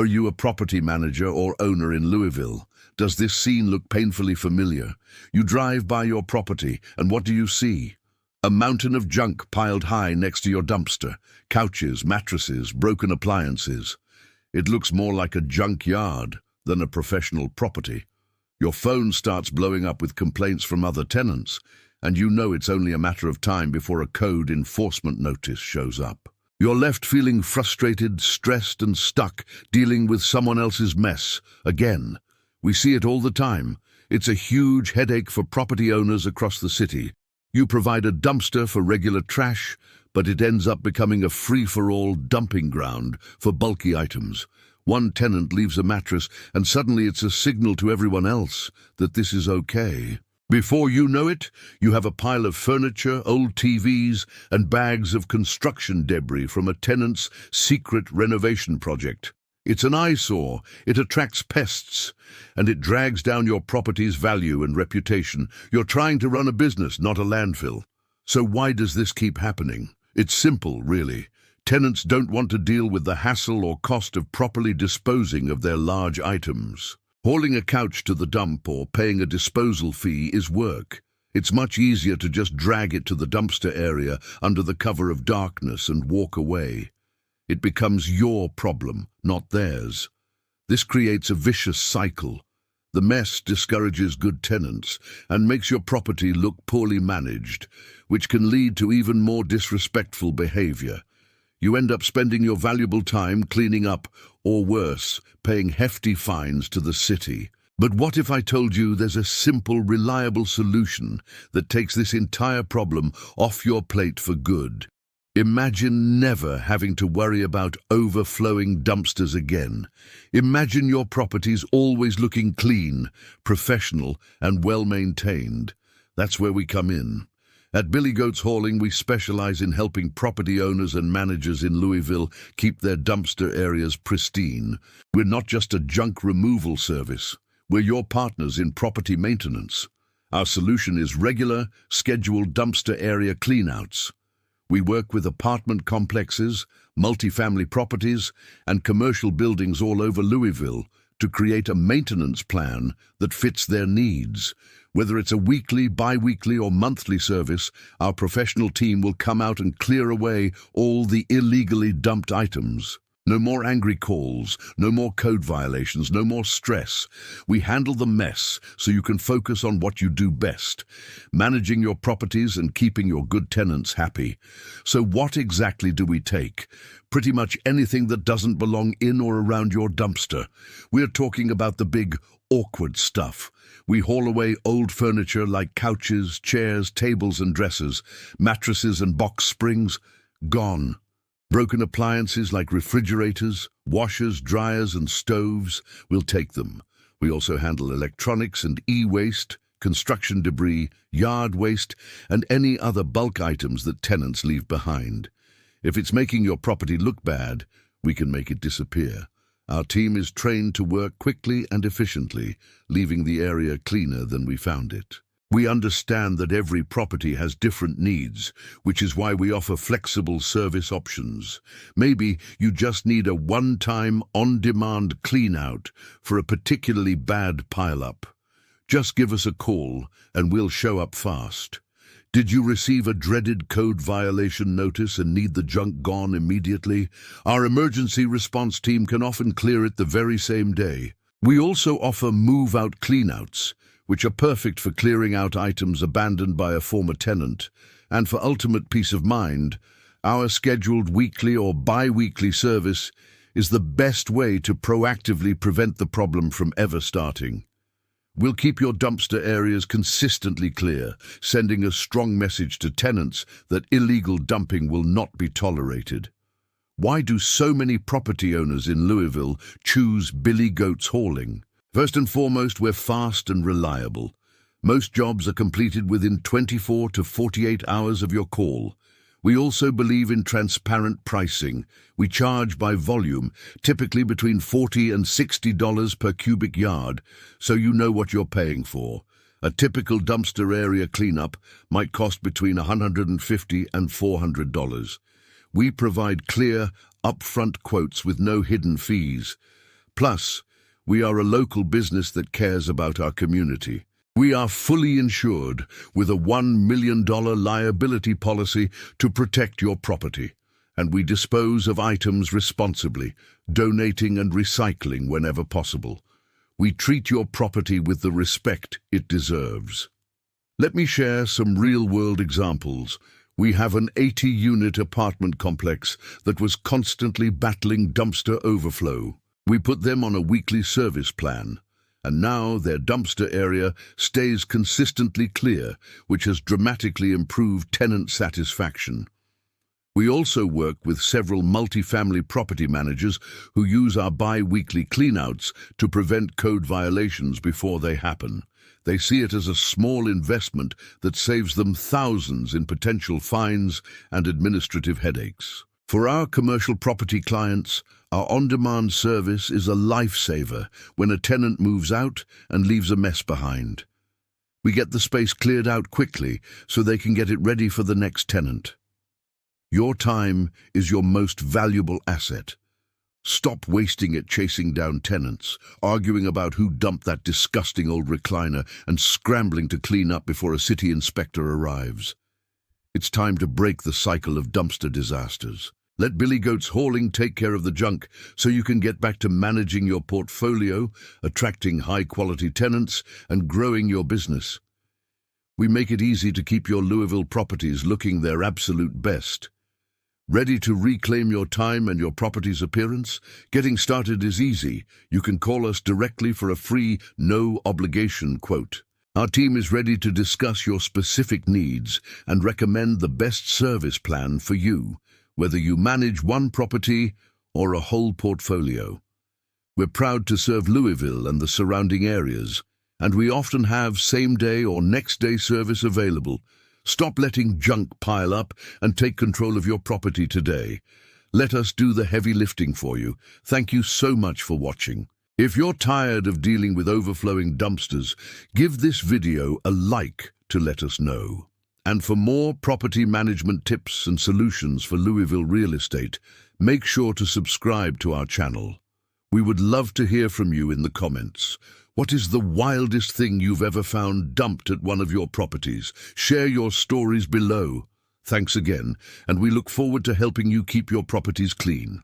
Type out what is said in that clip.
Are you a property manager or owner in Louisville? Does this scene look painfully familiar? You drive by your property, and what do you see? A mountain of junk piled high next to your dumpster. Couches, mattresses, broken appliances. It looks more like a junkyard than a professional property. Your phone starts blowing up with complaints from other tenants, and you know it's only a matter of time before a code enforcement notice shows up. You're left feeling frustrated, stressed, and stuck, dealing with someone else's mess. Again, we see it all the time. It's a huge headache for property owners across the city. You provide a dumpster for regular trash, but it ends up becoming a free-for-all dumping ground for bulky items. One tenant leaves a mattress, and suddenly it's a signal to everyone else that this is okay. Before you know it, you have a pile of furniture, old TVs, and bags of construction debris from a tenant's secret renovation project. It's an eyesore, it attracts pests, and it drags down your property's value and reputation. You're trying to run a business, not a landfill. So why does this keep happening? It's simple, really. Tenants don't want to deal with the hassle or cost of properly disposing of their large items. Hauling a couch to the dump or paying a disposal fee is work. It's much easier to just drag it to the dumpster area under the cover of darkness and walk away. It becomes your problem, not theirs. This creates a vicious cycle. The mess discourages good tenants and makes your property look poorly managed, which can lead to even more disrespectful behavior. You end up spending your valuable time cleaning up, or worse, paying hefty fines to the city. But what if I told you there's a simple, reliable solution that takes this entire problem off your plate for good? Imagine never having to worry about overflowing dumpsters again. Imagine your properties always looking clean, professional, and well-maintained. That's where we come in. At Billy Goat's Hauling, we specialize in helping property owners and managers in Louisville keep their dumpster areas pristine. We're not just a junk removal service. We're your partners in property maintenance. Our solution is regular, scheduled dumpster area cleanouts. We work with apartment complexes, multifamily properties, and commercial buildings all over Louisville to create a maintenance plan that fits their needs. Whether it's a weekly, bi-weekly, or monthly service, our professional team will come out and clear away all the illegally dumped items. No more angry calls, no more code violations, no more stress. We handle the mess so you can focus on what you do best, managing your properties and keeping your good tenants happy. So what exactly do we take? Pretty much anything that doesn't belong in or around your dumpster. We're talking about the big, awkward stuff. We haul away old furniture like couches, chairs, tables and dressers, mattresses and box springs, gone. Broken appliances like refrigerators, washers, dryers and stoves, we'll take them. We also handle electronics and e-waste, construction debris, yard waste, and any other bulk items that tenants leave behind. If it's making your property look bad, we can make it disappear. Our team is trained to work quickly and efficiently, leaving the area cleaner than we found it. We understand that every property has different needs, which is why we offer flexible service options. Maybe you just need a one-time, on-demand clean-out for a particularly bad pile-up. Just give us a call and we'll show up fast. Did you receive a dreaded code violation notice and need the junk gone immediately? Our emergency response team can often clear it the very same day. We also offer move-out cleanouts, which are perfect for clearing out items abandoned by a former tenant. And for ultimate peace of mind, our scheduled weekly or bi-weekly service is the best way to proactively prevent the problem from ever starting. We'll keep your dumpster areas consistently clear, sending a strong message to tenants that illegal dumping will not be tolerated. Why do so many property owners in Louisville choose Billy Goat's Hauling? First and foremost, we're fast and reliable. Most jobs are completed within 24 to 48 hours of your call. We also believe in transparent pricing. We charge by volume, typically between $40 and $60 per cubic yard, so you know what you're paying for. A typical dumpster area cleanup might cost between $150 and $400. We provide clear, upfront quotes with no hidden fees. Plus, we are a local business that cares about our community. We are fully insured with a $1 million liability policy to protect your property, and we dispose of items responsibly, donating and recycling whenever possible. We treat your property with the respect it deserves. Let me share some real-world examples. We have an 80-unit apartment complex that was constantly battling dumpster overflow. We put them on a weekly service plan, and now their dumpster area stays consistently clear, which has dramatically improved tenant satisfaction. We also work with several multifamily property managers who use our bi-weekly cleanouts to prevent code violations before they happen. They see it as a small investment that saves them thousands in potential fines and administrative headaches. For our commercial property clients, our on-demand service is a lifesaver when a tenant moves out and leaves a mess behind. We get the space cleared out quickly so they can get it ready for the next tenant. Your time is your most valuable asset. Stop wasting it chasing down tenants, arguing about who dumped that disgusting old recliner, and scrambling to clean up before a city inspector arrives. It's time to break the cycle of dumpster disasters. Let Billy Goat's Hauling take care of the junk so you can get back to managing your portfolio, attracting high-quality tenants, and growing your business. We make it easy to keep your Louisville properties looking their absolute best. Ready to reclaim your time and your property's appearance? Getting started is easy. You can call us directly for a free, no-obligation quote. Our team is ready to discuss your specific needs and recommend the best service plan for you, whether you manage one property or a whole portfolio. We're proud to serve Louisville and the surrounding areas, and we often have same-day or next-day service available. Stop letting junk pile up and take control of your property today. Let us do the heavy lifting for you. Thank you so much for watching. If you're tired of dealing with overflowing dumpsters, give this video a like to let us know. And for more property management tips and solutions for Louisville real estate, make sure to subscribe to our channel. We would love to hear from you in the comments. What is the wildest thing you've ever found dumped at one of your properties? Share your stories below. Thanks again, and we look forward to helping you keep your properties clean.